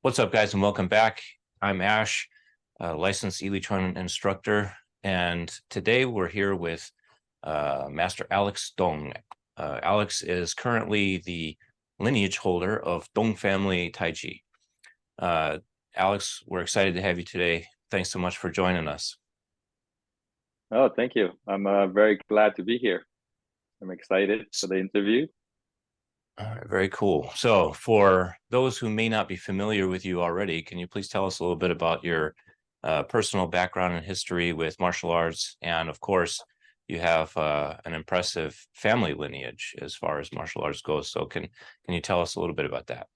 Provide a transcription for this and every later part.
What's up, guys, and welcome back. I'm Ash, a licensed Elitron instructor, and today we're here with Master Alex Dong. Alex is currently the lineage holder of Dong Family Tai Chi. Alex, we're excited to have you today. Thanks so much for joining us. Oh, thank you. I'm very glad to be here. I'm excited for the interview. All right, very cool. So for those who may not be familiar with you already, can you please tell us a little bit about your personal background and history with martial arts? And of course, you have an impressive family lineage as far as martial arts goes. So can you tell us a little bit about that?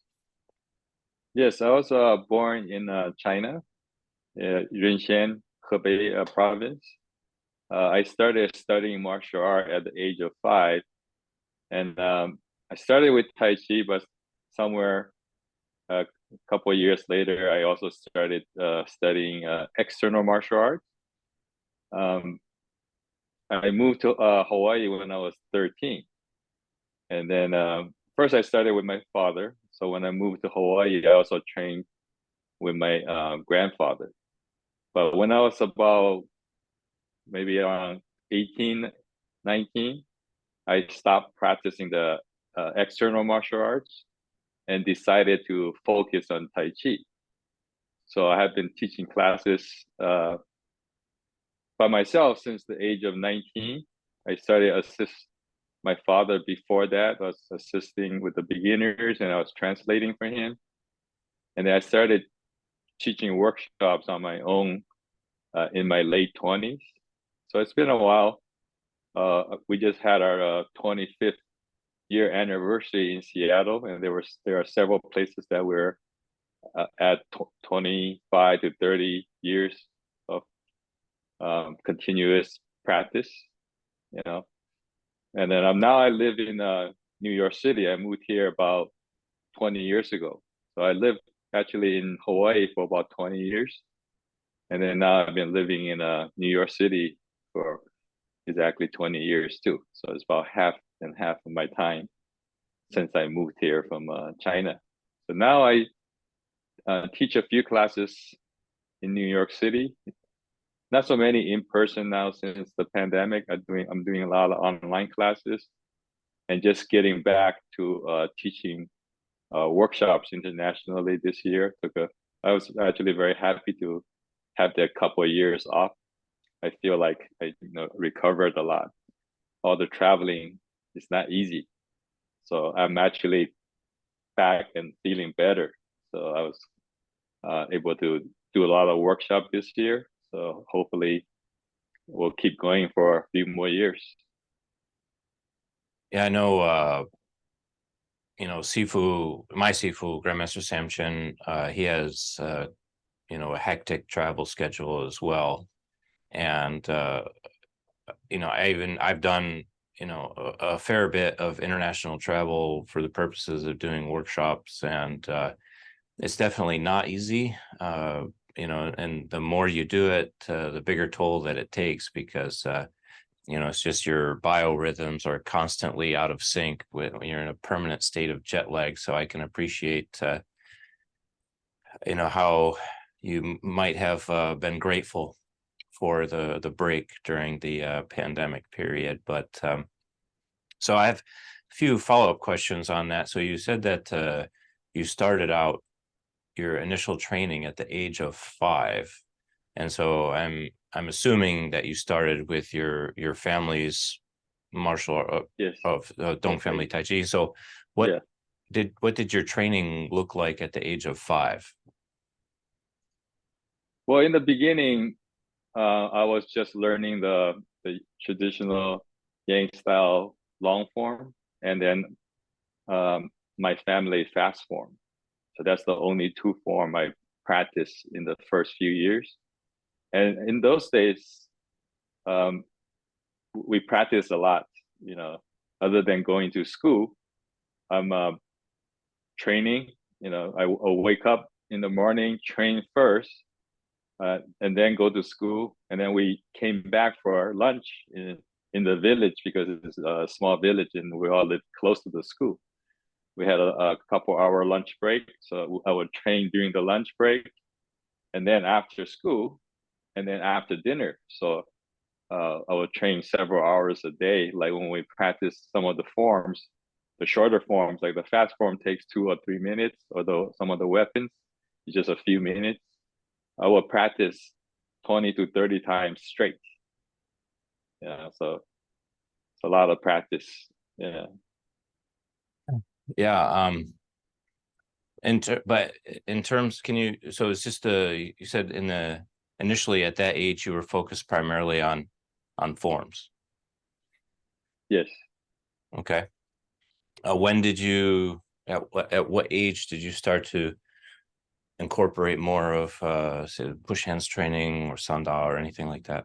Yes, I was born in China, Yunxian, Hebei province. I started studying martial art at the age of 5, and I started with Tai Chi, but somewhere a couple of years later, I also started studying external martial arts. Um, I moved to Hawaii when I was 13. And then first I started with my father. So when I moved to Hawaii, I also trained with my grandfather. But when I was about maybe around 18, 19, I stopped practicing the external martial arts and decided to focus on Tai Chi. So I have been teaching classes by myself since the age of 19. I started assist my father before that. I was assisting with the beginners and I was translating for him. And then I started teaching workshops on my own in my late 20s. So it's been a while. We just had our 25th year anniversary in Seattle, and there are several places that we're at 25 to 30 years of continuous practice, you know. And then now I live in New York City. I moved here about 20 years ago. So I lived actually in Hawaii for about 20 years. And then now I've been living in New York City for exactly 20 years too. So it's about half and half of my time since I moved here from China. So now I teach a few classes in New York City. Not so many in person now since the pandemic. I'm doing a lot of online classes and just getting back to teaching workshops internationally this year. I was actually very happy to have that couple of years off. I feel like I recovered a lot. All the traveling is not easy. So I'm actually back and feeling better. So I was able to do a lot of workshop this year. So hopefully we'll keep going for a few more years. Yeah, I know. My Sifu, Grandmaster Sam Chen, he has a hectic travel schedule as well, and I've done a fair bit of international travel for the purposes of doing workshops, and it's definitely not easy. And the more you do it, the bigger toll that it takes, because it's just your biorhythms are constantly out of sync when you're in a permanent state of jet lag. So I can appreciate how you might have been grateful for the break during the pandemic period. But so I have a few follow-up questions on that. So you said that you started out your initial training at the age of 5, and so I'm assuming that you started with your family's martial art Yes. of Dong Yes. Family Tai Chi. So what Yeah. did your training look like at the age of 5? Well, in the beginning, I was just learning the traditional Yang style long form, and then my family fast form. So that's the only two form I practiced in the first few years. And in those days, um, we practice a lot. You know, other than going to school, I'm training. I wake up in the morning, train first, and then go to school. And then we came back for our lunch in the village because it's a small village and we all live close to the school. we had a couple hour lunch break. So I would train during the lunch break, and then after school, and then after dinner. So I would train several hours a day. Like when we practice some of the forms, the shorter forms, like the fast form takes 2 or 3 minutes, although some of the weapons is just a few minutes. I would practice 20 to 30 times straight. Yeah, so it's a lot of practice. Yeah. Yeah. But in terms, so it's just you said initially at that age, you were focused primarily on forms. Yes. Okay. When did you, at what age did you start to incorporate more of, say, push hands training or sanda or anything like that?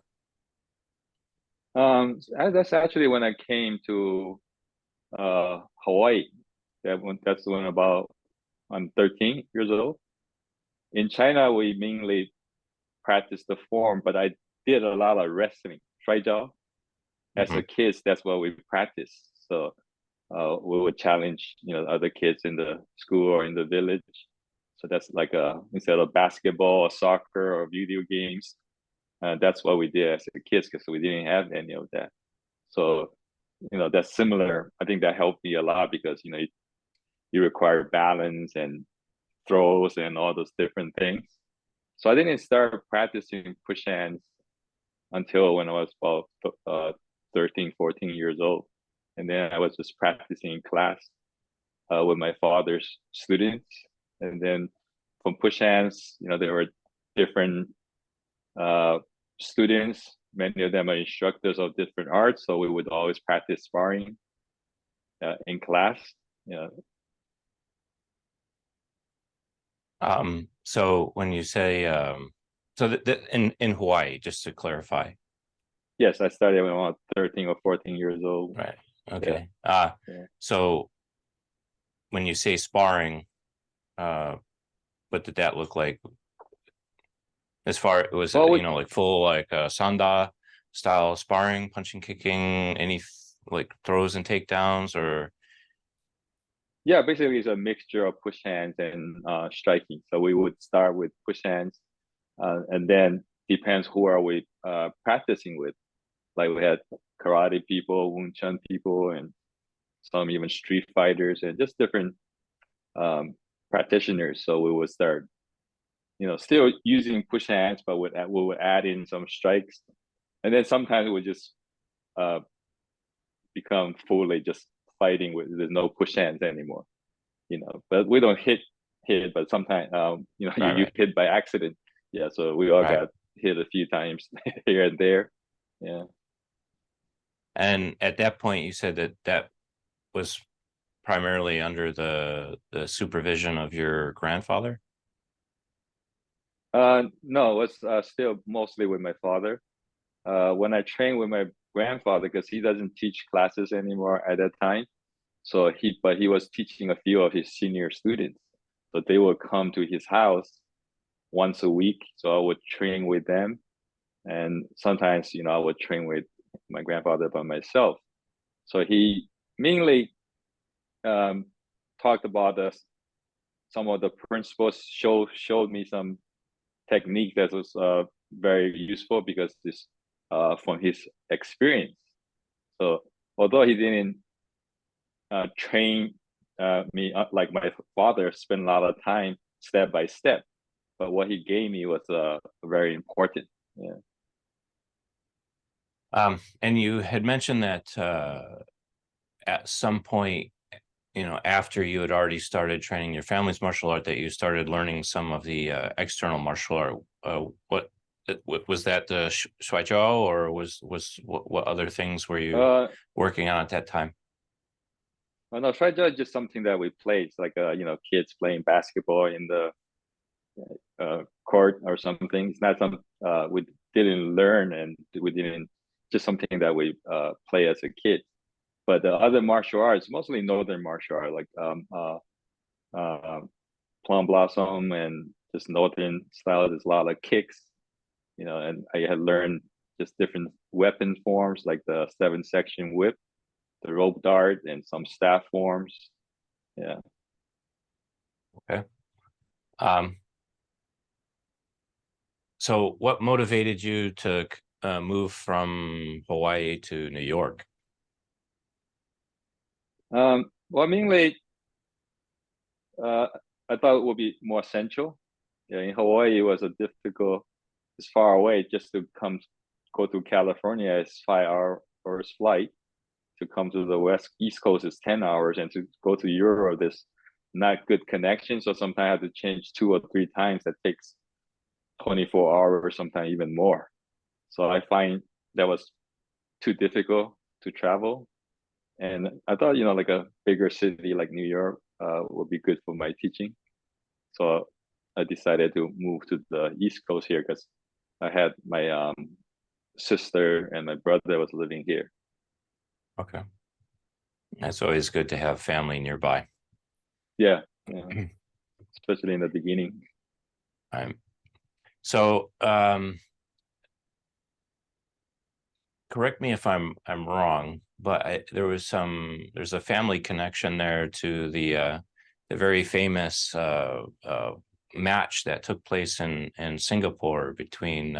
That's actually when I came to Hawaii. That's when about I'm 13 years old. In China, we mainly practice the form, but I did a lot of wrestling, Jiao. As a Hmm. kids, that's what we practiced. So we would challenge, other kids in the school or in the village. So that's like instead of basketball or soccer or video games, that's what we did as a kids because we didn't have any of that. So that's similar. I think that helped me a lot because you require balance and throws and all those different things. So I didn't start practicing push hands until when I was about 13, 14 years old. And then I was just practicing in class with my father's students. And then from push hands, there were different uh, students. Many of them are instructors of different arts. So we would always practice sparring in class. Yeah. So when you say, so in Hawaii, just to clarify, Yes, I started when I was 13 or 14 years old. right? Yeah. Okay. Yeah. So when you say sparring, uh, what did that look like? As far it was, Well, like full like sanda style sparring, punching, kicking, any like throws and takedowns, or yeah, basically it's a mixture of push hands and striking. So we would start with push hands, and then depends who are we practicing with. Like we had karate people, Wing Chun people, and some even street fighters, and just different um, practitioners. So we would start, still using push hands, but we would add in some strikes, and then sometimes we would just uh, become fully just fighting with there's no push hands anymore. But we don't hit, but sometimes right, you right, hit by accident. Yeah, so we all right. got hit a few times here and there. Yeah. And at that point, you said that was primarily under the supervision of your grandfather. No, it was still mostly with my father. When I trained with my grandfather, because he doesn't teach classes anymore at that time, so he was teaching a few of his senior students. So they would come to his house once a week. So I would train with them, and sometimes I would train with my grandfather by myself. So he mainly um, talked about some of the principles, showed me some technique that was very useful because this from his experience. So although he didn't train me like my father spent a lot of time step by step, but what he gave me was very important. Yeah. And you had mentioned that at some point, after you had already started training your family's martial art, that you started learning some of the external martial art. What was that, the Shuai Jiao, or what other things were you Uh, working on at that time? no, Fred is just something that we play. It's like kids playing basketball in the court or something. It's not some we didn't learn and we didn't just something that we play as a kid. But the other martial arts, mostly northern martial art, like uh, plum blossom and just northern style. There's a lot of kicks, and I had learned just different weapon forms like the seven section whip, the rope dart, and some staff forms. Yeah. Okay. So what motivated you to move from Hawaii to New York? Well, mainly, uh, I thought it would be more central. Yeah, in Hawaii, it was a difficult. It's far away just to go to California. It's 5 hours flight. To come to the East Coast is 10 hours, and to go to Europe, there's not good connection. So sometimes I have to change 2 or 3 times. That takes 24 hours, sometimes even more. So I find that was too difficult to travel. And I thought, like a bigger city like New York would be good for my teaching. So I decided to move to the East Coast here because I had my sister and my brother was living here. Okay. It's always good to have family nearby. Yeah, yeah, especially in the beginning. So, correct me if I'm wrong, but there's a family connection there to the very famous match that took place in Singapore between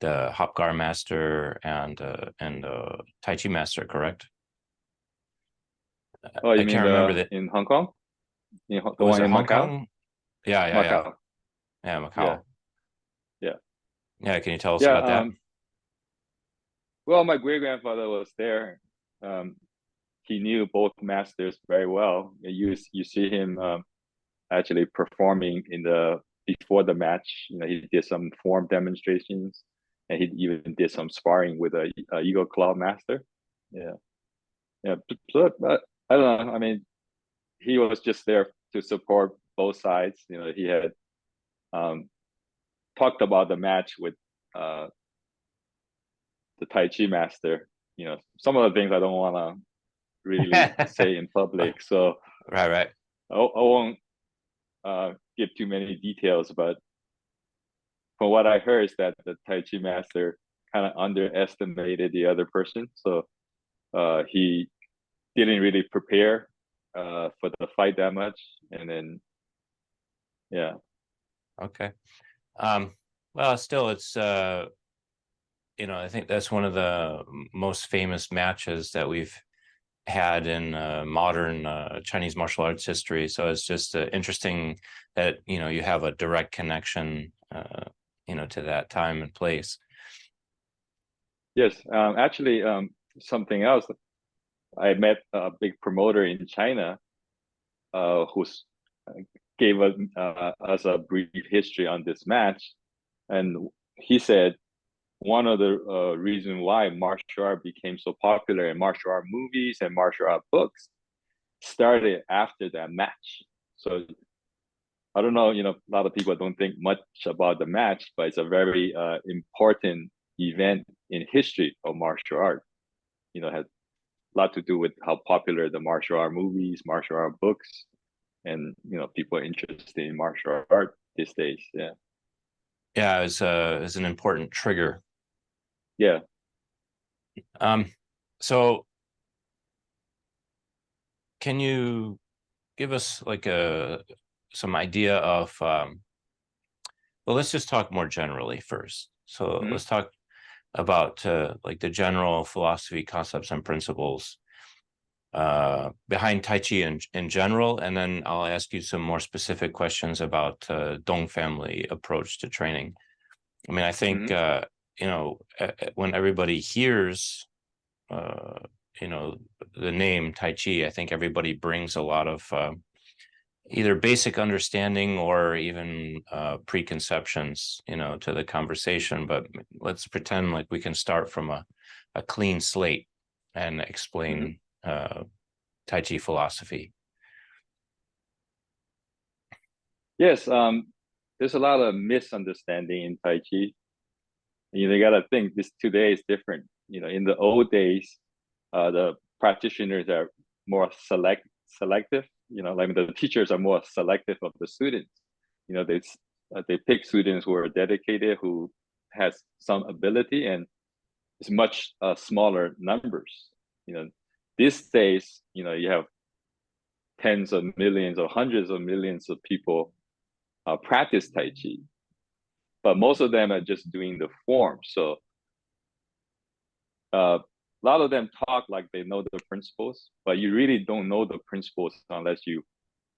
the Hapgar master and Tai Chi master, correct? Oh, you I mean can't remember the that. in Hong Kong? The Was one it in Hong Macau? Kong? Yeah, yeah, yeah, Macau. yeah, Yeah, Macau. yeah, Yeah, can you tell us yeah. about that? Well, my great grandfather was there. Um, he knew both masters very well. You see him actually performing in the before the match. He did some form demonstrations, and he even did some sparring with a Eagle Claw master. Yeah, yeah. But I don't know. I mean, he was just there to support both sides. He had um, talked about the match with uh, the Tai Chi master. Some of the things I don't want to really say in public, so Right, right. I won't give too many details. But from what I heard, is that the Tai Chi master kind of underestimated the other person, so he didn't really prepare for the fight that much, and then yeah. Okay. Um, well, still, it's I think that's one of the most famous matches that we've had in modern Chinese martial arts history. So it's just interesting that you have a direct connection, to that time and place. Yes, actually, something else. I met a big promoter in China who's gave us a brief history on this match, and he said one of the reason why martial art became so popular in martial art movies and martial art books started after that match. So I don't know, a lot of people don't think much about the match, but it's a very important event in history of martial art. Has a lot to do with how popular the martial art movies, martial art books, and people are interested in martial art these days. Yeah, Yeah, it's an important trigger. yeah. Um, so can you give us like some idea of well, let's just talk more generally first. So Mm-hmm. let's talk about like the general philosophy, concepts, and principles behind Tai Chi in general, and then I'll ask you some more specific questions about Dong family approach to training. I mean, I think Mm-hmm. when everybody hears uh, the name Tai Chi, I think everybody brings a lot of either basic understanding or even preconceptions, to the conversation. But let's pretend like we can start from a clean slate and Mm-hmm. explain Tai Chi philosophy. Yes, there's a lot of misunderstanding in Tai Chi. You got to think this today is different. In the old days, the practitioners are more selective. Like the teachers are more selective of the students. They pick students who are dedicated, who has some ability, and it's much smaller numbers. You know, these days, you have tens of millions or hundreds of millions of people practice Tai Chi, but most of them are just doing the form. So a lot of them talk like they know the principles, but you really don't know the principles unless you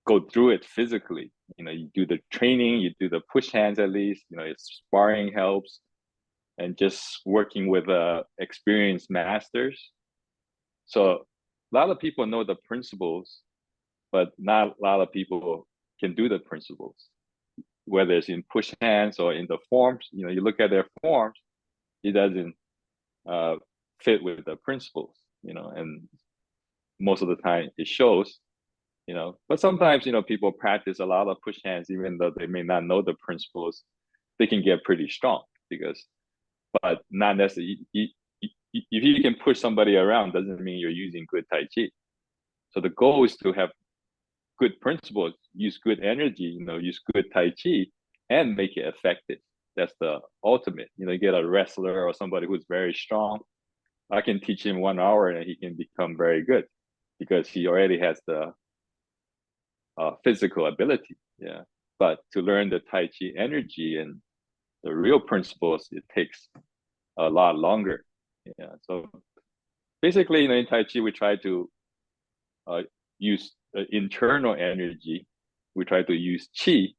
go through it physically. You do the training, you do the push hands at least, sparring helps, and just working with experienced masters. So a lot of people know the principles, but not a lot of people can do the principles, whether it's in push hands or in the forms. You look at their forms, it doesn't fit with the principles, and most of the time it shows, but sometimes, people practice a lot of push hands, even though they may not know the principles, they can get pretty strong but not necessarily, if you can push somebody around, doesn't mean you're using good Tai Chi. So the goal is to have good principles, use good energy, use good Tai Chi, and make it effective. That's the ultimate. You get a wrestler or somebody who's very strong. I can teach him 1 hour and he can become very good because he already has the physical ability. Yeah. But to learn the Tai Chi energy and the real principles, it takes a lot longer. Yeah. So basically, in Tai Chi, we try to use internal energy. We try to use Qi,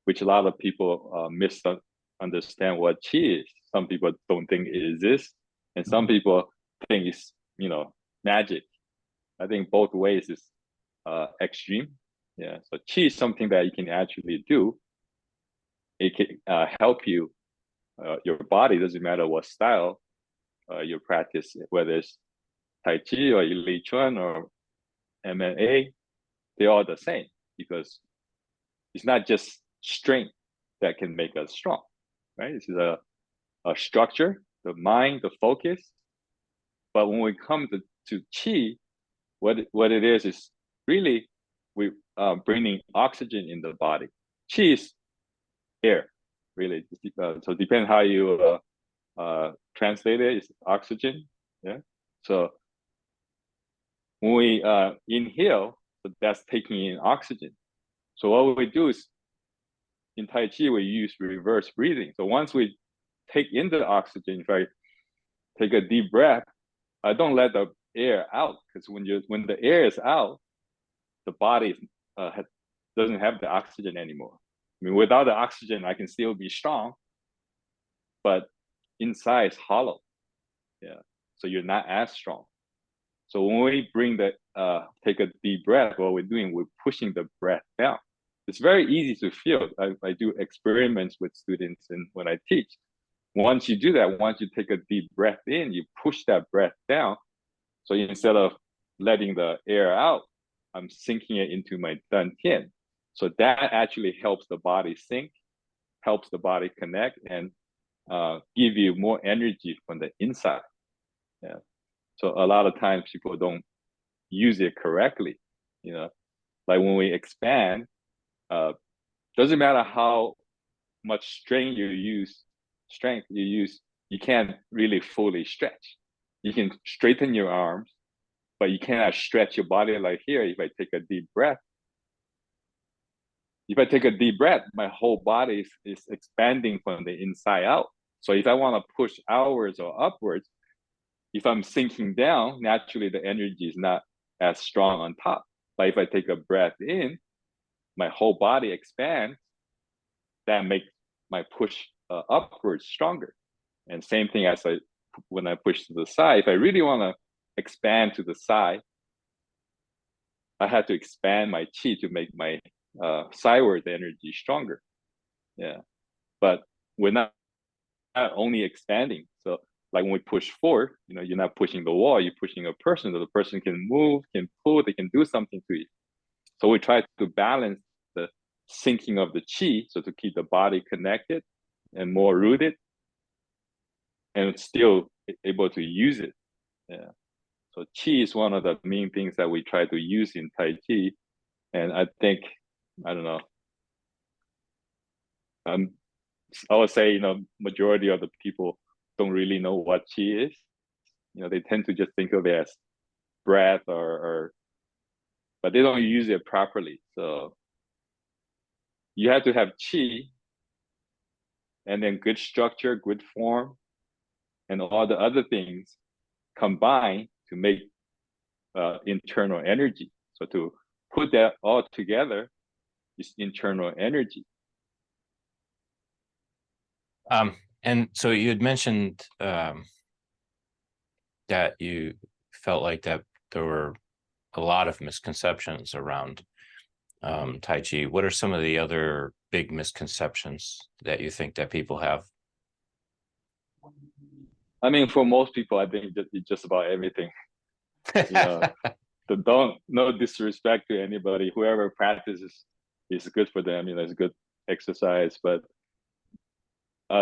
which a lot of people misunderstand what Qi is. Some people don't think it exists, and some people think it's magic. I think both ways is extreme. Yeah. So Qi is something that you can actually do. It can help you. Your body, doesn't matter what style you practice, whether it's Tai Chi or Li Chuan or MMA, they're all the same because it's not just strength that can make us strong, right? This is a structure, the mind, the focus. But when we come to Qi, what it is really we bringing oxygen in the body. Qi is air, really. So depends how you translate it. It's oxygen. Yeah. So when we inhale, so that's taking in oxygen. So what we do is in Tai Chi we use reverse breathing. So once we take in the oxygen, if I take a deep breath, I don't let the air out because when the air is out, the body doesn't have the oxygen anymore. I mean, without the oxygen, I can still be strong, but inside is hollow. Yeah, so you're not as strong. So when we take a deep breath, what we're doing, we're pushing the breath down. It's very easy to feel. I do experiments with students, and when I teach, once you do that, once you take a deep breath in, you push that breath down. So instead of letting the air out, I'm sinking it into my dantian. So that actually helps the body sink, helps the body connect, and give you more energy from the inside. Yeah. So a lot of times people don't use it correctly. Like when we expand, doesn't matter how much strength you use, you can't really fully stretch. You can straighten your arms, but you cannot stretch your body like here. If I take a deep breath, my whole body is expanding from the inside out. So if I want to push outwards or upwards, if I'm sinking down, naturally the energy is not as strong on top. But if I take a breath in, my whole body expands. That makes my push upwards stronger. And same thing when I push to the side. If I really want to expand to the side, I have to expand my Qi to make my sideward energy stronger. Yeah, but we're not only expanding. So like when we push forward, you're not pushing the wall, you're pushing a person. So the person can move, can pull, they can do something to you. So we try to balance the sinking of the Qi, so to keep the body connected and more rooted, and still able to use it. Yeah. So Qi is one of the main things that we try to use in Tai Chi. And I think, I don't know, I would say, majority of the people don't really know what Qi is. They tend to just think of it as breath but but they don't use it properly. So you have to have Qi and then good structure, good form, and all the other things combine to make internal energy. So to put that all together is internal energy. And so you had mentioned that you felt like that there were a lot of misconceptions around Tai Chi. What are some of the other big misconceptions that you think that people have? I mean, for most people, I think it's just about everything. You know, no disrespect to anybody. Whoever practices is good for them. You know, it's good exercise. But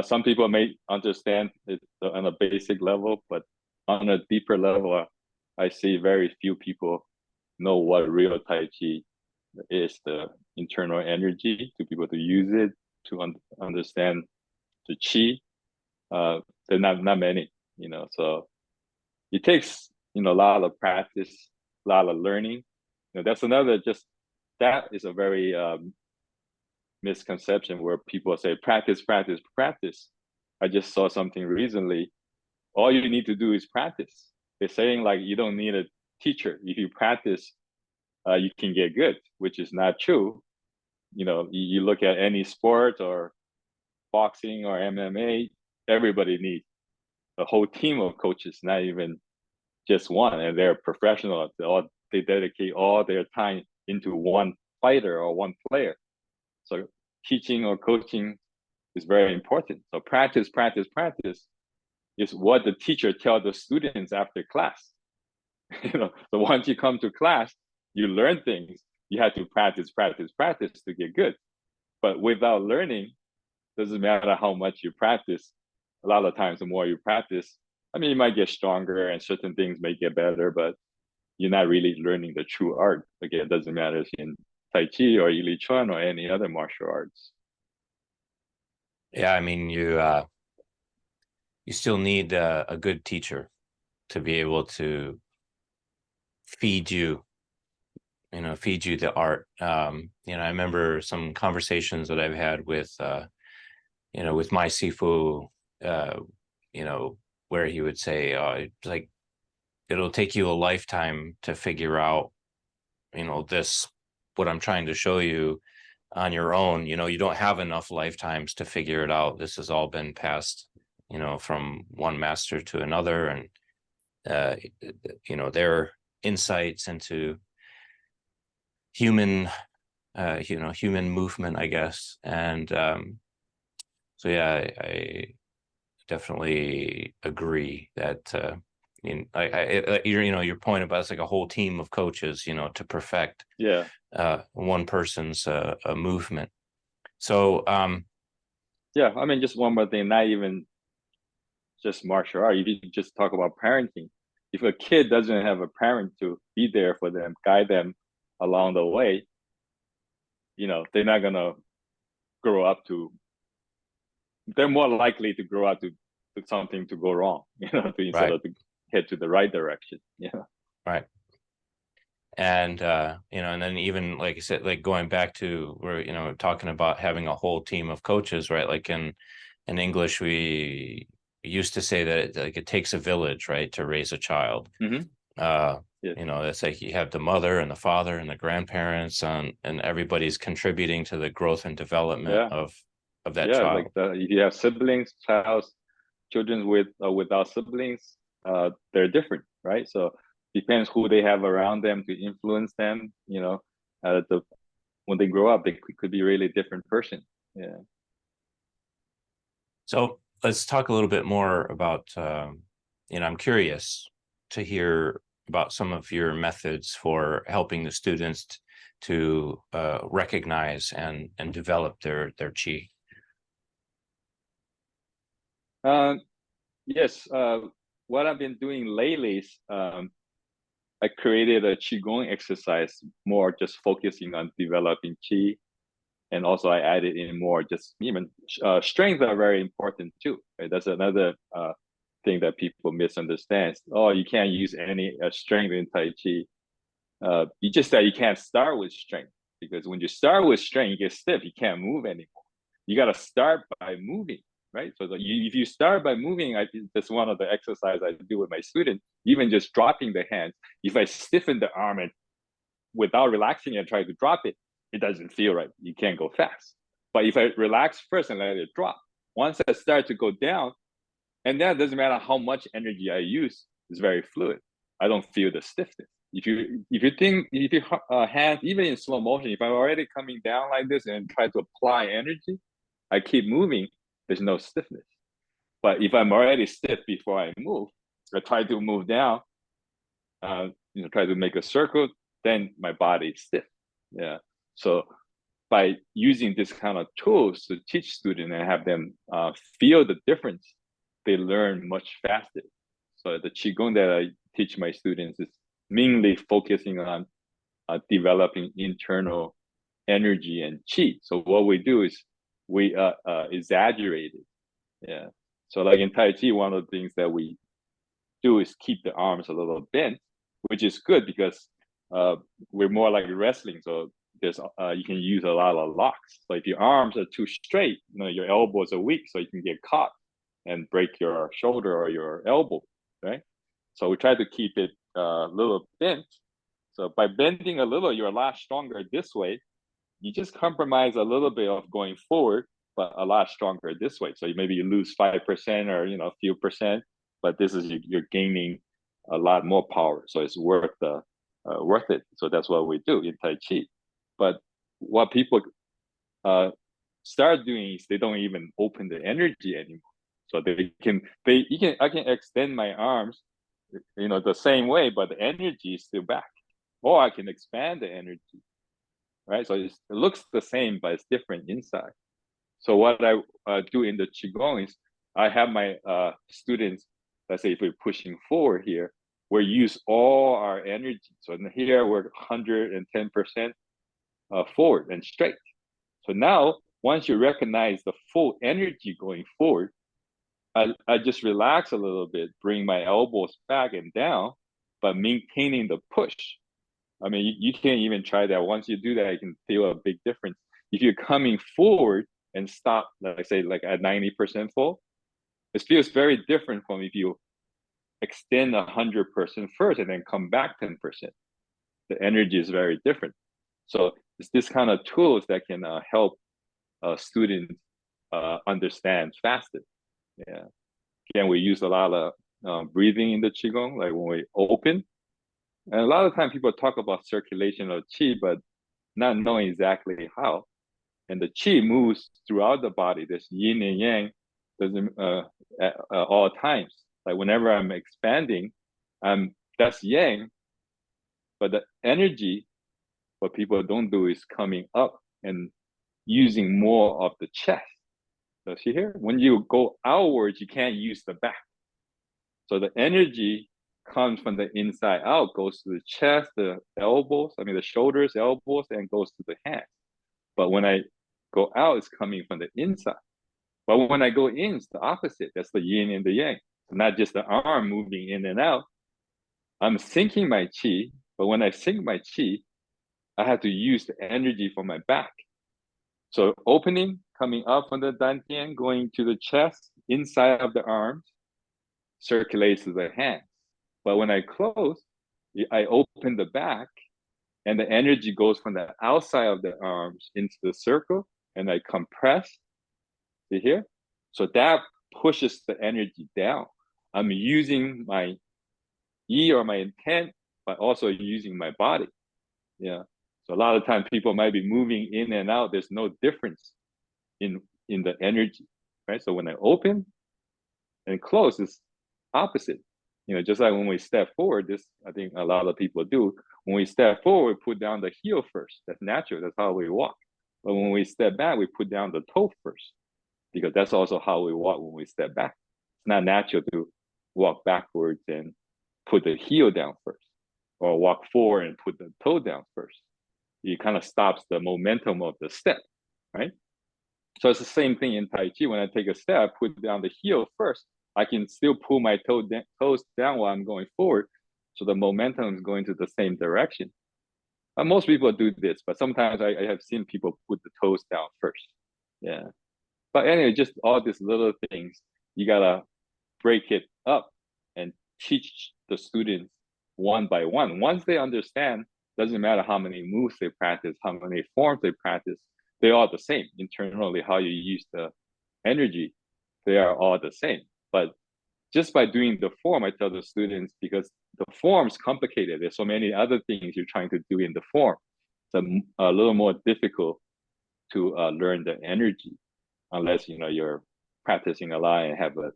some people may understand it on a basic level, but on a deeper level, I see very few people know what real Tai Chi is, the internal energy, to be able to use it, to understand the Qi. There are not many, you know, so it takes, you know, a lot of practice, a lot of learning. You know, that's another, just that is a very misconception where people say practice, practice, practice. I just saw something recently. All you need to do is practice. They're saying like you don't need a teacher. If you practice, you can get good, which is not true. You know, you look at any sport or boxing or MMA, everybody needs a whole team of coaches, not even just one, and they're professional. They dedicate all their time into one fighter or one player. So teaching or coaching is very important. So practice, practice, practice is what the teacher tells the students after class. You know, so once you come to class, you learn things. You have to practice, practice, practice to get good. But without learning, doesn't matter how much you practice. A lot of times, the more you practice, I mean, you might get stronger and certain things may get better, but you're not really learning the true art. Again, it doesn't matter if in Tai Chi or Yi Chuan or any other martial arts. Yeah, I mean, you still need a good teacher to be able to feed you, feed you the art. I remember some conversations that I've had with my Sifu, where he would say, like, it'll take you a lifetime to figure out, what I'm trying to show you on your own. You don't have enough lifetimes to figure it out. This has all been passed, from one master to another, and their insights into human human movement, I guess. And so yeah, I definitely agree that your point about it's like a whole team of coaches, to perfect Yeah, one person's a movement. So yeah. I mean, just one more thing, not even just martial art. You can just talk about parenting. If a kid doesn't have a parent to be there for them, guide them along the way, you know, they're not gonna grow up to. They're more likely to grow up to something to go wrong, you know, instead right, of to head to the right direction. Yeah. right. And and then even like I said, like going back to where talking about having a whole team of coaches, right? Like in English, we used to say that it takes a village, right, to raise a child. Mm-hmm. uh Yeah. it's like you have the mother and the father and the grandparents, and everybody's contributing to the growth and development Yeah. of that Yeah. Like child. if you have siblings, children with without siblings, they're different, right? So depends who they have around them to influence them. You know, the when they grow up, they could be really different person. Yeah. So let's talk a little bit more about I'm curious to hear about some of your methods for helping the students to recognize and develop their chi. Um, yes. What I've been doing lately is I created a Qigong exercise, more just focusing on developing Qi. And also I added in more just even strength are very important too. Right? That's another thing that people misunderstand. Oh, you can't use any strength in Tai Chi. You just that you can't start with strength, because when you start with strength, you get stiff. You can't move anymore. You got to start by moving, right? So if you start by moving, that's one of the exercises I do with my students. Even just dropping the hands, if I stiffen the arm and without relaxing and try to drop it, it doesn't feel right. You can't go fast. But if I relax first and let it drop, once I start to go down, and then it doesn't matter how much energy I use, it's very fluid. I don't feel the stiffness. If you hands, even in slow motion, if I'm already coming down like this and try to apply energy, I keep moving, there's no stiffness. But if I'm already stiff before I move, I try to move down, try to make a circle, then my body is stiff. Yeah. So by using this kind of tools to teach students and have them feel the difference, they learn much faster. So the Qigong that I teach my students is mainly focusing on developing internal energy and qi. So what we do is we exaggerate it. Yeah. So like in Tai Chi, one of the things that we do is keep the arms a little bent, which is good because we're more like wrestling. So there's you can use a lot of locks. So if your arms are too straight, your elbows are weak, so you can get caught and break your shoulder or your elbow, right? So we try to keep it a little bent. So by bending a little, you're a lot stronger this way. You just compromise a little bit of going forward, but a lot stronger this way. So maybe you lose 5% or a few percent, but this is you're gaining a lot more power. So it's worth it. So that's what we do in Tai Chi. But what people start doing is they don't even open the energy anymore. So I can extend my arms, the same way, but the energy is still back. Or I can expand the energy, right? So it looks the same, but it's different inside. So what I do in the Qigong is I have my students, let's say if we're pushing forward here, we use all our energy. So in here we're 110% forward and straight. So now, once you recognize the full energy going forward, I just relax a little bit, bring my elbows back and down, but maintaining the push. I mean, you can't even try that. Once you do that, you can feel a big difference. If you're coming forward and stop, like say, like at 90% full, it feels very different from if you extend 100% first and then come back 10%. The energy is very different. So it's this kind of tools that can help students understand faster. Yeah. Again, we use a lot of breathing in the Qigong, like when we open. And a lot of times people talk about circulation of Qi, but not knowing exactly how. And the Qi moves throughout the body. There's yin and yang at all times. Like whenever I'm expanding, that's yang, but the energy, what people don't do is coming up and using more of the chest. So see here, when you go outwards, you can't use the back. So the energy comes from the inside out, goes to the chest, the shoulders, elbows, and goes to the hands. But when I go out, it's coming from the inside. But when I go in, it's the opposite. That's the yin and the yang. So not just the arm moving in and out. I'm sinking my qi, but when I sink my qi, I have to use the energy from my back. So opening, coming up from the dantian, going to the chest, inside of the arms, circulates to the hands. But when I close, I open the back, and the energy goes from the outside of the arms into the circle, and I compress. See here? So that pushes the energy down. I'm using my yi or my intent, but also using my body. Yeah. So a lot of times people might be moving in and out. There's no difference in the energy, right? So when I open and close, it's opposite. Just like when we step forward, this I think a lot of people do. When we step forward, we put down the heel first. That's natural. That's how we walk. But when we step back, we put down the toe first, because that's also how we walk when we step back. It's not natural to walk backwards and put the heel down first, or walk forward and put the toe down first. It kind of stops the momentum of the step, right? So it's the same thing in Tai Chi. When I take a step, I put down the heel first. I can still pull my toes down while I'm going forward. So the momentum is going to the same direction. Most people do this, but sometimes I have seen people put the toes down first. Yeah. But anyway, just all these little things, you gotta break it up and teach the students one by one. Once they understand, doesn't matter how many moves they practice, how many forms they practice, they are the same. Internally, how you use the energy, they are all the same. But just by doing the form, I tell the students, because the form's complicated. There's so many other things you're trying to do in the form. It's a little more difficult to learn the energy, unless you're practicing a lot and have a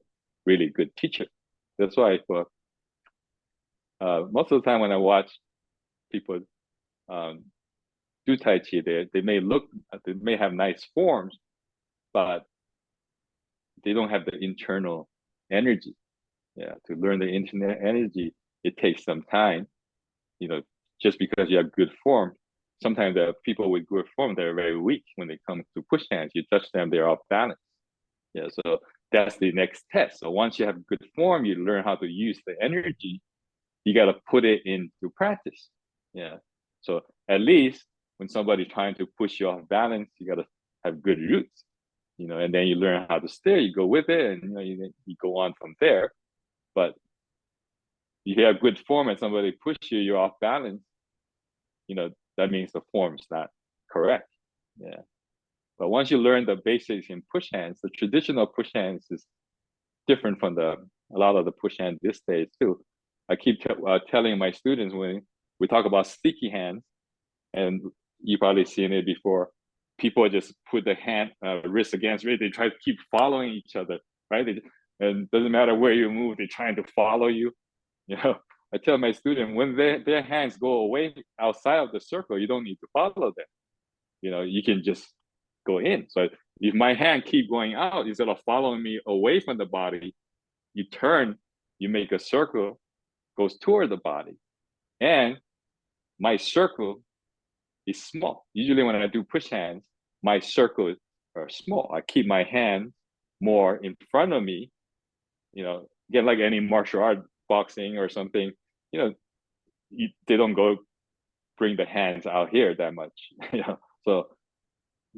really good teacher. That's why for most of the time when I watch people um, do Tai Chi, they may have nice forms, but they don't have the internal energy. Yeah, to learn the internal energy, it takes some time. Just because you have good form, sometimes the people with good form, they're very weak when they come to push hands. You touch them, they're off balance. Yeah, so that's the next test. So once you have good form, you learn how to use the energy. You got to put it into practice. Yeah. So at least when somebody's trying to push you off balance, you got to have good roots, and then you learn how to steer. You go with it, and you go on from there. But if you have good form and somebody push you, you're off balance. That means the form's not correct. Yeah. But once you learn the basics in push hands, the traditional push hands is different from a lot of the push hands these days too. I keep telling my students when we talk about sticky hands, and you probably seen it before. People just put the wrist against wrist. They try to keep following each other, right? And doesn't matter where you move, they're trying to follow you. I tell my student when their hands go away outside of the circle, you don't need to follow them. You can just go in. So if my hand keep going out, instead of following me away from the body, you turn, you make a circle, goes toward the body. And my circle is small. Usually when I do push hands, my circles are small. I keep my hand more in front of me, get like any martial art, boxing or something, they don't go bring the hands out here that much. So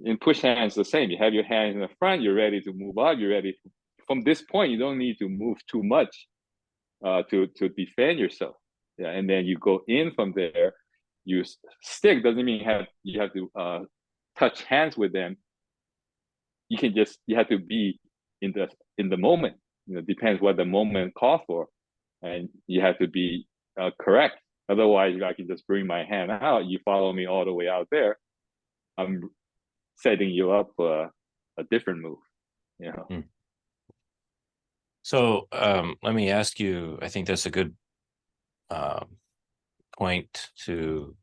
in push hands, the same. You have your hands in the front, you're ready to move up, you're ready. From this point, you don't need to move too much to defend yourself. Yeah, and then you go in from there. You stick doesn't mean you have to touch hands with them. You have to be in the moment. Depends what the moment calls for, and you have to be correct. Otherwise, I can just bring my hand out. You follow me all the way out there. I'm setting you up for a different move. Mm. So let me ask you, I think that's a good point to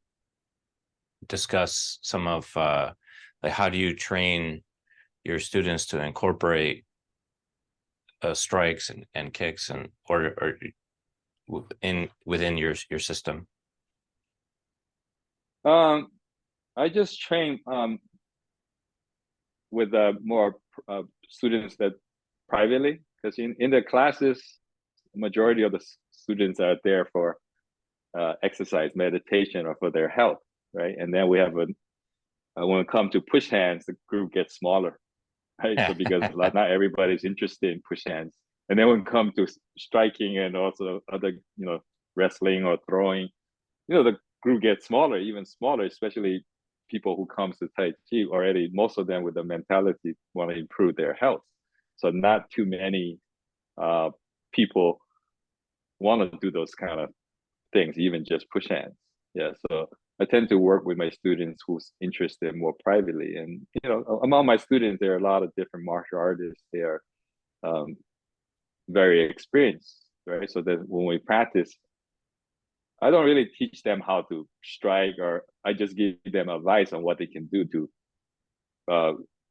discuss some of like how do you train your students to incorporate strikes and kicks or within your system? I just train with more students that privately, because in the classes, majority of the students are there for exercise, meditation, or for their health, right? And then we have when it comes to push hands, the group gets smaller, right? So because not everybody's interested in push hands, and then when it comes to striking and also other, wrestling or throwing, the group gets smaller, even smaller, especially people who comes to Tai Chi already, most of them with the mentality want to improve their health. So not too many people want to do those kind of things, even just push hands. Yeah, so I tend to work with my students who's interested more privately. And, among my students, there are a lot of different martial artists. They are very experienced, right? So that when we practice, I don't really teach them how to strike, or I just give them advice on what they can do to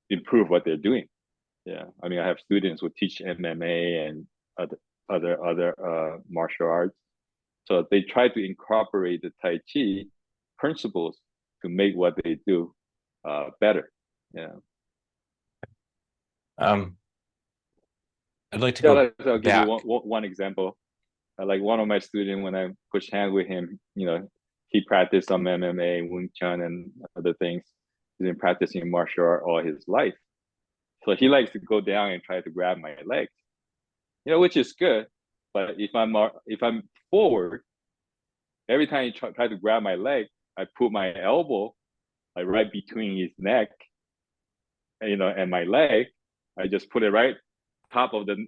improve what they're doing. Yeah, I mean, I have students who teach MMA and other martial arts, so they try to incorporate the Tai Chi principles to make what they do better. Yeah. I'd like to go I'll give you back. one example. Like one of my students, when I push hands with him, he practiced some MMA, Wing Chun, and other things. He's been practicing martial art all his life. So he likes to go down and try to grab my legs, which is good. But if I'm forward, every time he try to grab my leg, I put my elbow like right between his neck, and my leg. I just put it right top of the,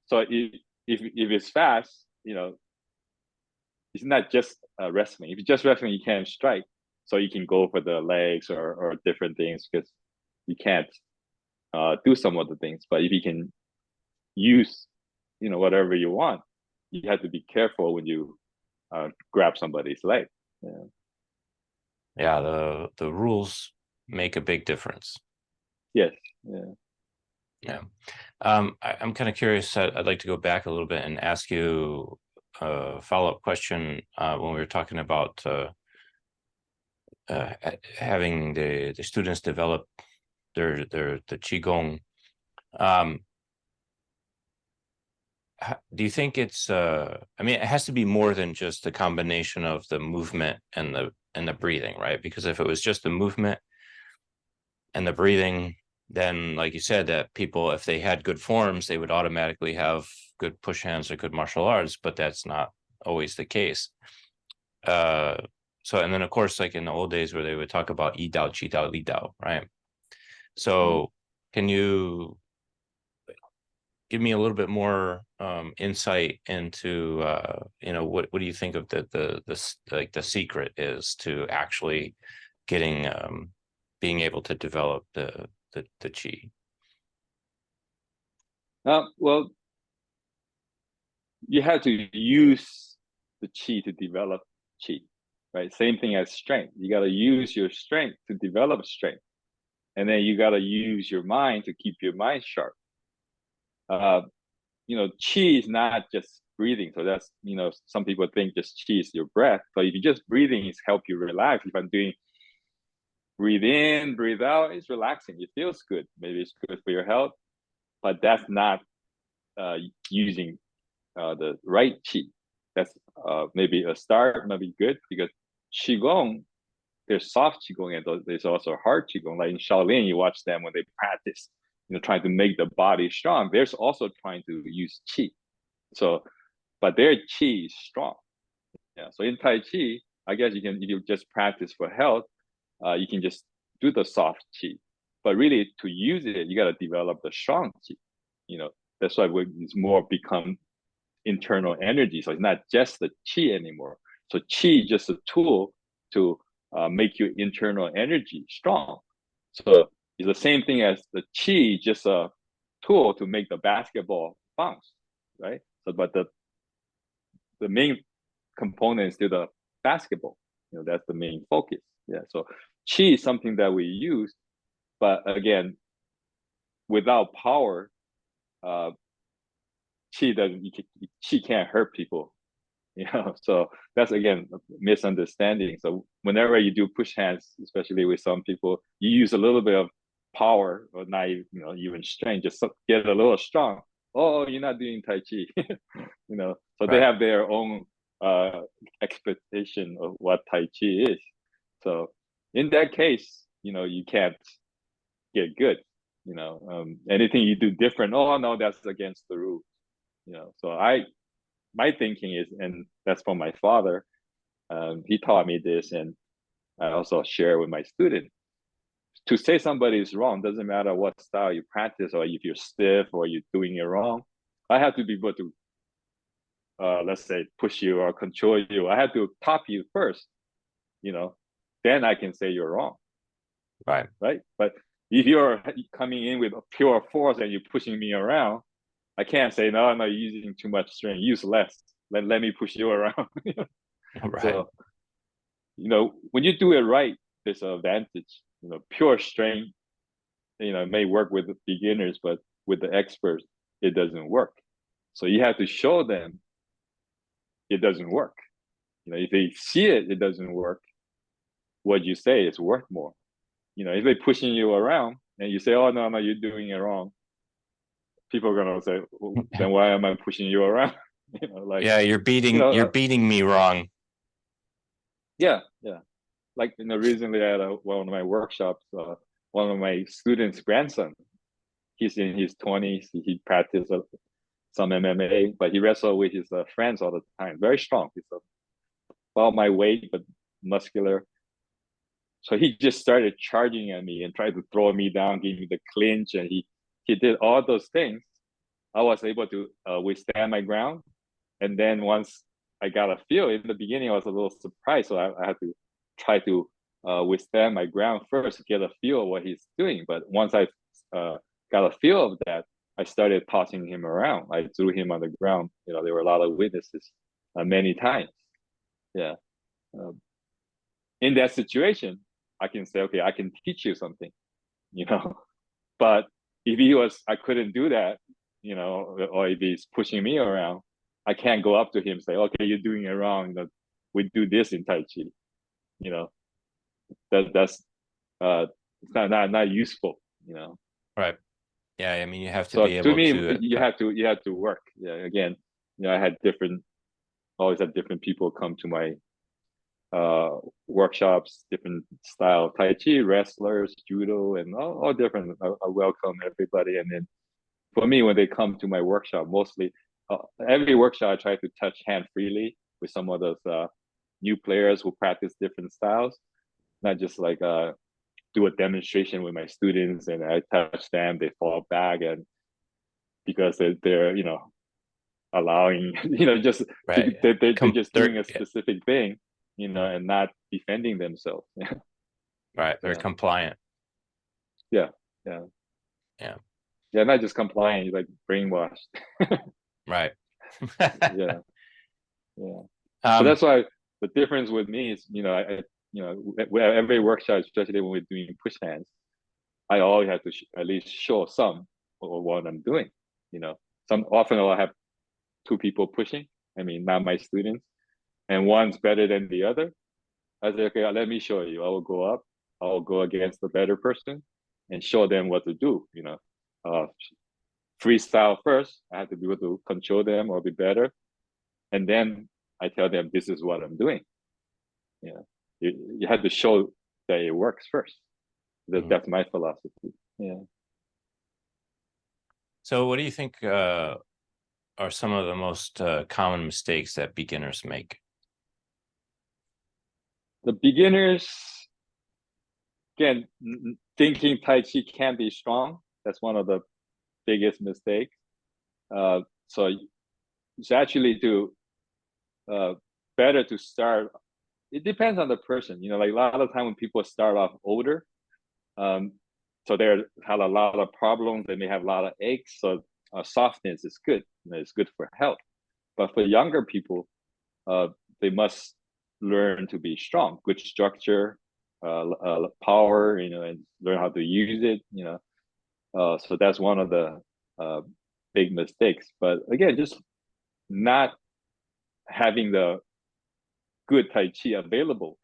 so if it's fast, it's not just wrestling. If it's just wrestling, you can't strike. So you can go for the legs or different things because you can't do some of the things. But if you can use, whatever you want, you have to be careful when you grab somebody's leg. Yeah. Yeah, the rules make a big difference. Yes. Yeah. Yeah. I'm kind of curious. I'd like to go back a little bit and ask you a follow-up question when we were talking about having the students develop the Qigong. Do you think it's I mean, it has to be more than just the combination of the movement and the breathing, right? Because if it was just the movement and the breathing, then like you said, that people, if they had good forms, they would automatically have good push hands or good martial arts, but that's not always the case. So, and then of course, like in the old days where they would talk about Yi Dao, Qi Dao, Li Dao, right? So can you give me a little bit more insight into what do you think of the secret is to actually getting being able to develop the Qi? Well, you have to use the Qi to develop Qi, right? Same thing as strength. You got to use your strength to develop strength. And then you got to use your mind to keep your mind sharp. Qi is not just breathing. So that's, some people think just Qi is your breath. But if you just breathing is help you relax. If I'm doing breathe in, breathe out, it's relaxing. It feels good. Maybe it's good for your health, but that's not using the right Qi. That's maybe a start, maybe good because Qigong, there's soft Qigong and there's also hard Qigong. Like in Shaolin, you watch them when they practice, trying to make the body strong. There's also trying to use Qi. So, but their Qi is strong. Yeah. So in Tai Chi, I guess if you just practice for health, you can just do the soft Qi. But really, to use it, you got to develop the strong Qi. That's why it's more become internal energy. So it's not just the Qi anymore. So Qi is just a tool to make your internal energy strong. So it's the same thing as the Qi, just a tool to make the basketball bounce, right? So, but the main component is still the basketball. That's the main focus. Yeah. So Qi is something that we use, but again, without power, Qi can't hurt people. So that's again a misunderstanding. So whenever you do push hands, especially with some people, you use a little bit of power or not even strength, just get a little strong. Oh, you're not doing Tai Chi. So right. They have their own expectation of what Tai Chi is. So in that case, you can't get good. Anything you do different, oh no, that's against the rules. So my thinking is, and that's from my father, he taught me this, and I also share with my students. To say somebody is wrong doesn't matter what style you practice, or if you're stiff or you're doing it wrong. I have to be able to, let's say, push you or control you. I have to top you first, then I can say you're wrong. Right. But if you're coming in with pure force and you're pushing me around, I can't say, no, I'm not using too much strength, use less. Let me push you around. Right. So, when you do it right, there's an advantage. Pure strength, it may work with the beginners, but with the experts, it doesn't work. So you have to show them it doesn't work. If they see it doesn't work, what you say is worth more. If they're pushing you around and you say, oh, no, you're doing it wrong, people are going to say, well, then why am I pushing you around? Yeah, you're beating me wrong. Yeah, yeah. Like, recently at one of my workshops, one of my students' grandson, he's in his 20s. He practiced some MMA, but he wrestled with his friends all the time. Very strong. He's about my weight, but muscular. So he just started charging at me and tried to throw me down, give me the clinch, and he did all those things. I was able to withstand my ground, and then once I got a feel, in the beginning, I was a little surprised, so I had to try to withstand my ground first to get a feel of what he's doing. But once I got a feel of that, I started tossing him around. I threw him on the ground. There were a lot of witnesses many times. Yeah. Um, in that situation, I can say, okay, I can teach you something, you know. But if I couldn't do that, or if he's pushing me around, I can't go up to him and say, okay, you're doing it wrong. We do this in Tai Chi. You know, that's it's not useful. Right. Yeah. I mean, you have to So be to able me, to, you have to work. Yeah. Again, I had always had different people come to my workshops, different style Tai Chi, wrestlers, judo, and all different. I welcome everybody. And then for me, when they come to my workshop, mostly every workshop I try to touch hand freely with some of those new players who practice different styles, not just like do a demonstration with my students and I touch them, they fall back, and because they're allowing just right. they're just doing They're, a specific thing, and not defending themselves. right. They're Yeah, compliant. yeah, yeah, Yeah. yeah. Not just compliant, like brainwashed. Right. Yeah, yeah. So um, that's why the difference with me is, every workshop, especially when we're doing push hands, I always have to at least show some of what I'm doing. Some often I'll have two people pushing. I mean, not my students, and one's better than the other. I say, okay, let me show you. I will go up. I will go against the better person and show them what to do. Uh, freestyle first. I have to be able to control them or be better, and then I tell them this is what I'm doing. Yeah, you have to show that it works first. mhm. That's my philosophy. Yeah. So what do you think are some of the most common mistakes that beginners make? The beginners, again, thinking Tai Chi can be strong. That's one of the biggest mistakes. So it's actually uh, better to start. It depends on the person. Like a lot of time when people start off older, um, so they have a lot of problems. They may have a lot of aches. So softness is good. It's good for health. But for younger people, uh, they must learn to be strong, good structure, power, and learn how to use it. So that's one of the uh, big mistakes. But again, just not having the good Tai Chi available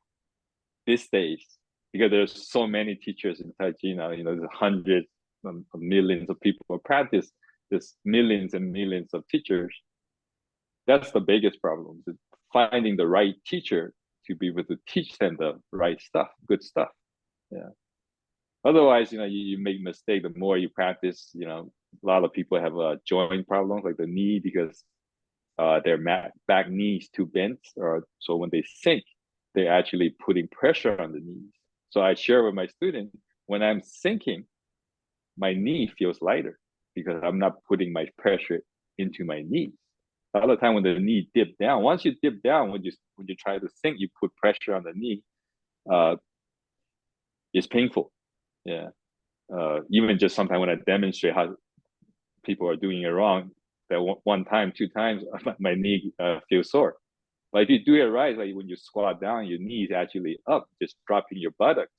these days, because there's so many teachers in Tai Chi now. There's hundreds of millions of people who practice. There's millions and millions of teachers. That's the biggest problem: is finding the right teacher to be able to teach them the right stuff, good stuff. Yeah. Otherwise, you make mistake. The more you practice, a lot of people have joint problems like the knee, because their back knees too bent, or so when they sink, they're actually putting pressure on the knees. So I share with my students, when I'm sinking, my knee feels lighter because I'm not putting my pressure into my knees. A lot of time when the knee dip down, once you dip down, when you try to sink, you put pressure on the knee. Uh, it's painful. Yeah. Even just sometimes when I demonstrate how people are doing it wrong, that one time, two times, my knee feels sore. But if you do it right, like when you squat down, your knee is actually up, just dropping your buttocks.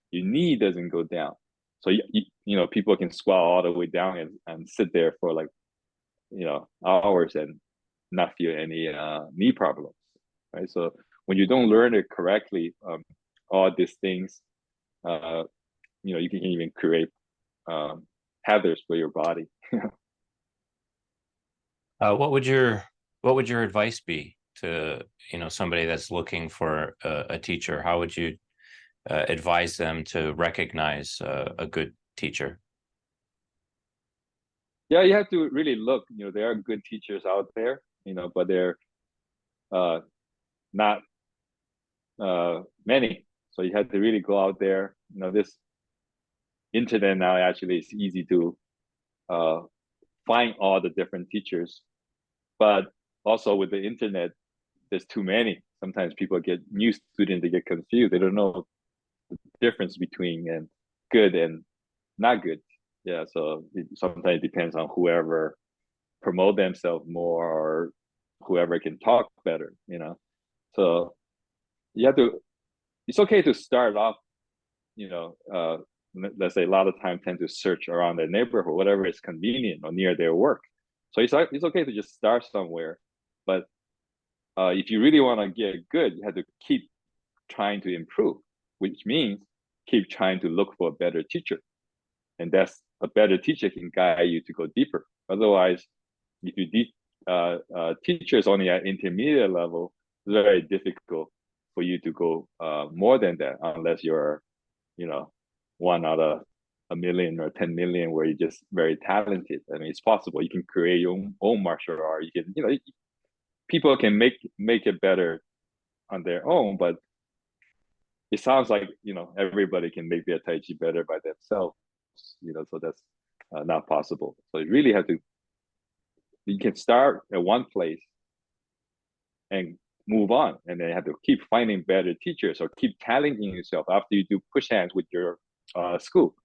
Your knee doesn't go down. So people can squat all the way down and sit there for like hours and not feel any knee problems, right? So when you don't learn it correctly, all these things, uh, you can even create hazards for your body. What would your advice be to, somebody that's looking for a teacher? How would you advise them to recognize a good teacher? Yeah, you have to really look. There are good teachers out there, but they're not many. So you have to really go out there. This internet now actually is easy to uh, find all the different teachers, but also with the internet, there's too many. Sometimes people get new students, they get confused. They don't know the difference between and good and not good. Yeah, so it sometimes depends on whoever promote themselves more or whoever can talk better. So you have to. It's okay to start off. You know, uh, let's say a lot of time tend to search around their neighborhood, whatever is convenient or near their work. So it's okay to just start somewhere, but if you really want to get good, you have to keep trying to improve, which means keep trying to look for a better teacher. And that's a better teacher can guide you to go deeper. Otherwise, if you teachers only at intermediate level, it's very difficult for you to go more than that unless you're, you know, one out of a million or 10 million where you're just very talented. I mean, it's possible. You can create your own martial art. You can, people can make it better on their own, but it sounds like everybody can make their Tai Chi better by themselves. So that's not possible. So you really have to. You can start at one place and move on, and then you have to keep finding better teachers or keep challenging yourself after you do push hands with your school.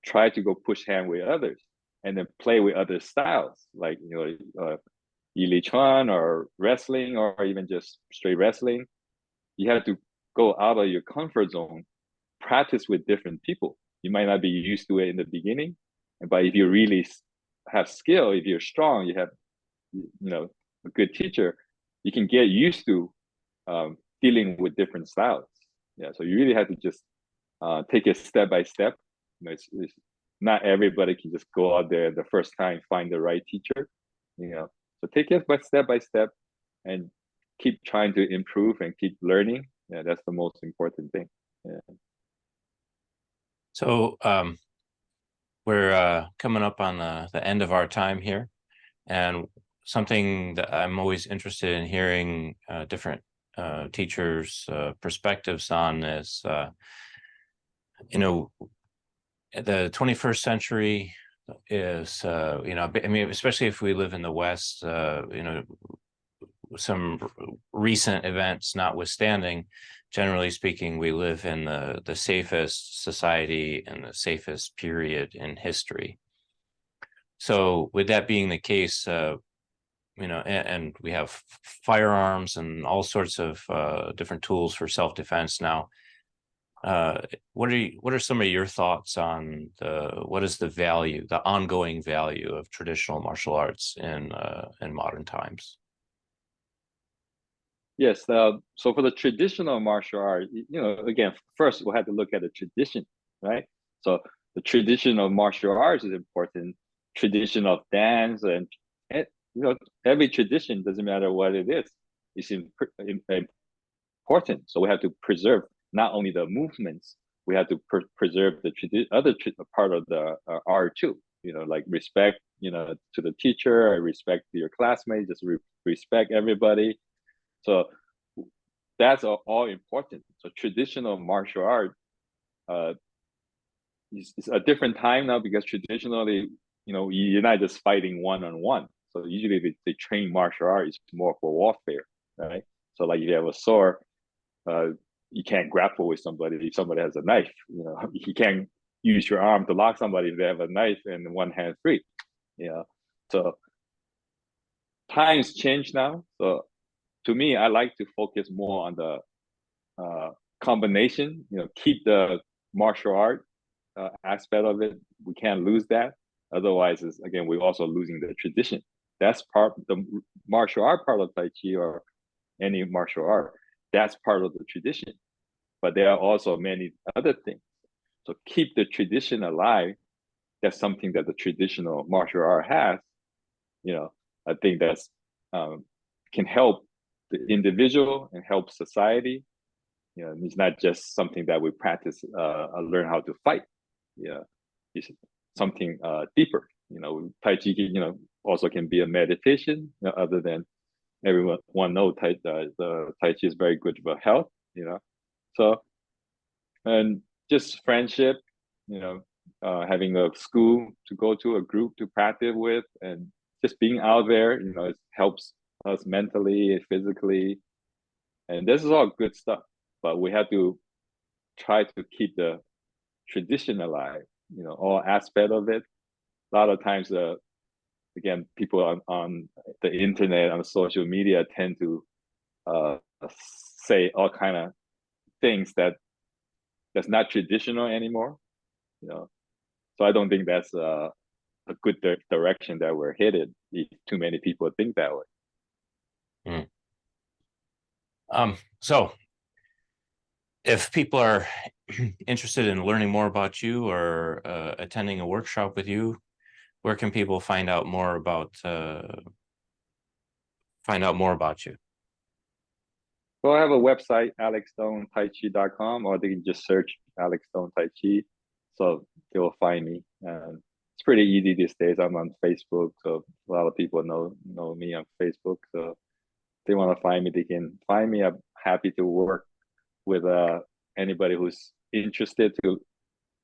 Try to go push hand with others, and then play with other styles like Yi Chuan or wrestling or even just straight wrestling. You have to go out of your comfort zone, practice with different people. You might not be used to it in the beginning, but if you really have skill, if you're strong, you have a good teacher, you can get used to dealing with different styles. Yeah, so you really have to just take it step by step. It's not everybody can just go out there the first time find the right teacher. So take it by step and keep trying to improve and keep learning. Yeah, that's the most important thing. Yeah. So we're coming up on the end of our time here, and something that I'm always interested in hearing different teachers' perspectives on is, the 21st century is, I mean, especially if we live in the West, some recent events notwithstanding, generally speaking, we live in the safest society and the safest period in history. So with that being the case, and we have firearms and all sorts of different tools for self-defense now. What are some of your thoughts on what is the ongoing value of traditional martial arts in modern times? Yes. So for the traditional martial art, again, first we'll have to look at the tradition, right? So the tradition of martial arts is important. Tradition of dance and every tradition doesn't matter what it is important. So we have to preserve not only the movements, we have to preserve the other part of the art too. Like respect, to the teacher, respect to your classmates, just respect everybody. So that's all important. So traditional martial art is a different time now because traditionally, you're not just fighting one-on-one. So usually they train martial art is more for warfare, right? So like if you have a sword, you can't grapple with somebody if somebody has a knife. You can't use your arm to lock somebody if they have a knife and one hand free. So times change now. So to me, I like to focus more on the combination. Keep the martial art aspect of it. We can't lose that. Otherwise, again, we're also losing the tradition. That's the martial art part of Tai Chi or any martial art. That's part of the tradition. But there are also many other things. So keep the tradition alive. That's something that the traditional martial art has. I think that's can help the individual and help society. It's not just something that we practice, learn how to fight. Yeah, it's something deeper. Tai Chi, also can be a meditation. Other than everyone knows, the Tai Chi is very good for health. So, and just friendship. Having a school to go to, a group to practice with, and just being out there. It helps us mentally, physically, and this is all good stuff. But we have to try to keep the tradition alive. All aspect of it. A lot of times, again, people on the internet, on social media, tend to say all kind of things that's not traditional anymore. So I don't think that's a good direction that we're headed if too many people think that way. So if people are interested in learning more about you or attending a workshop with you, where can people find out more about you? Well, I have a website, alexdongtaichi.com, or they can just search Alex Dong Tai Chi, so they will find me. And it's pretty easy these days. I'm on Facebook, so a lot of people know me on Facebook. So if they want to find me, they can find me. I'm happy to work with anybody who's interested to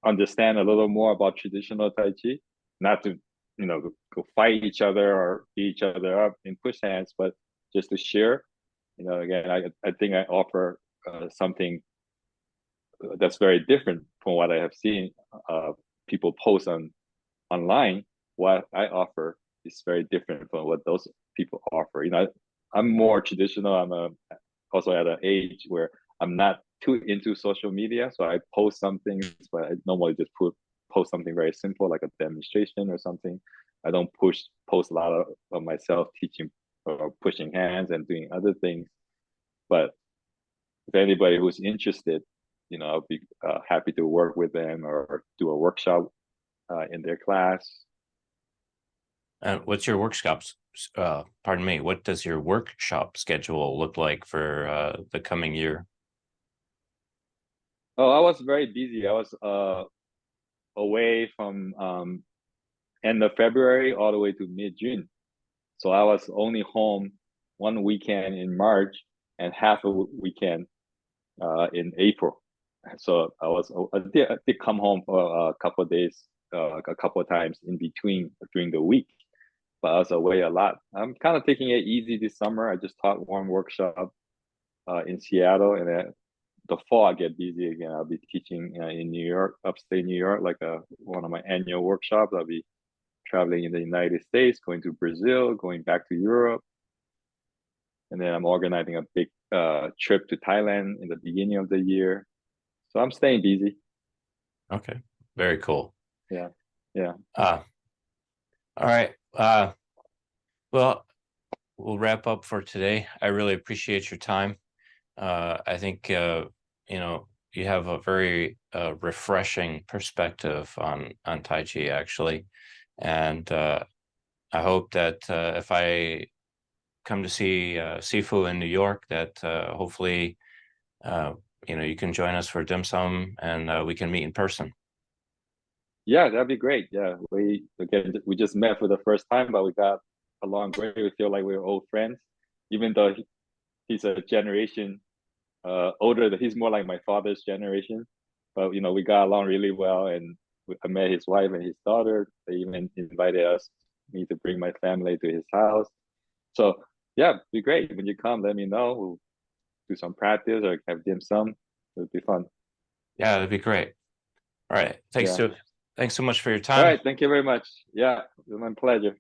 understand a little more about traditional Tai Chi, not to go fight each other or beat each other up and push hands, but just to share. Again, I think I offer something that's very different from what I have seen people post online. What I offer is very different from what those people offer. I'm more traditional. I'm also at an age where I'm not too into social media, so I post something, but I normally just post something very simple, like a demonstration or something. I don't post a lot of myself teaching or pushing hands and doing other things. But if anybody who's interested, I'll be happy to work with them or do a workshop in their class. What's your workshops? Pardon me. What does your workshop schedule look like for the coming year? Oh, I was very busy. I was away from end of February all the way to mid-June. So I was only home one weekend in March and half a weekend in April. So I did come home for a couple of days, a couple of times in between during the week, but I was away a lot. I'm kind of taking it easy this summer. I just taught one workshop in Seattle, and then the fall I get busy again. I'll be teaching in New York, upstate New York, like one of my annual workshops. I'll be traveling in the United States, going to Brazil, going back to Europe, and then I'm organizing a big trip to Thailand in the beginning of the year. So I'm staying busy. Okay, very cool. Yeah, yeah. All right. Well, we'll wrap up for today. I really appreciate your time. I think you have a very refreshing perspective on Tai Chi, actually, and I hope that if I come to see Sifu in New York, that hopefully you can join us for dim sum and we can meet in person. Yeah, that'd be great. Yeah, we just met for the first time, but we got along great. We feel like we're old friends, even though he's a generation older. He's more like my father's generation, but we got along really well, and I met his wife and his daughter. They even invited me to bring my family to his house. So yeah, it'd be great when you come. Let me know. We'll do some practice or have dim sum. It'll be fun. Yeah, that'd be great. All right, thanks Yeah. so much for your All time. right, thank you very much. Yeah, it was my pleasure.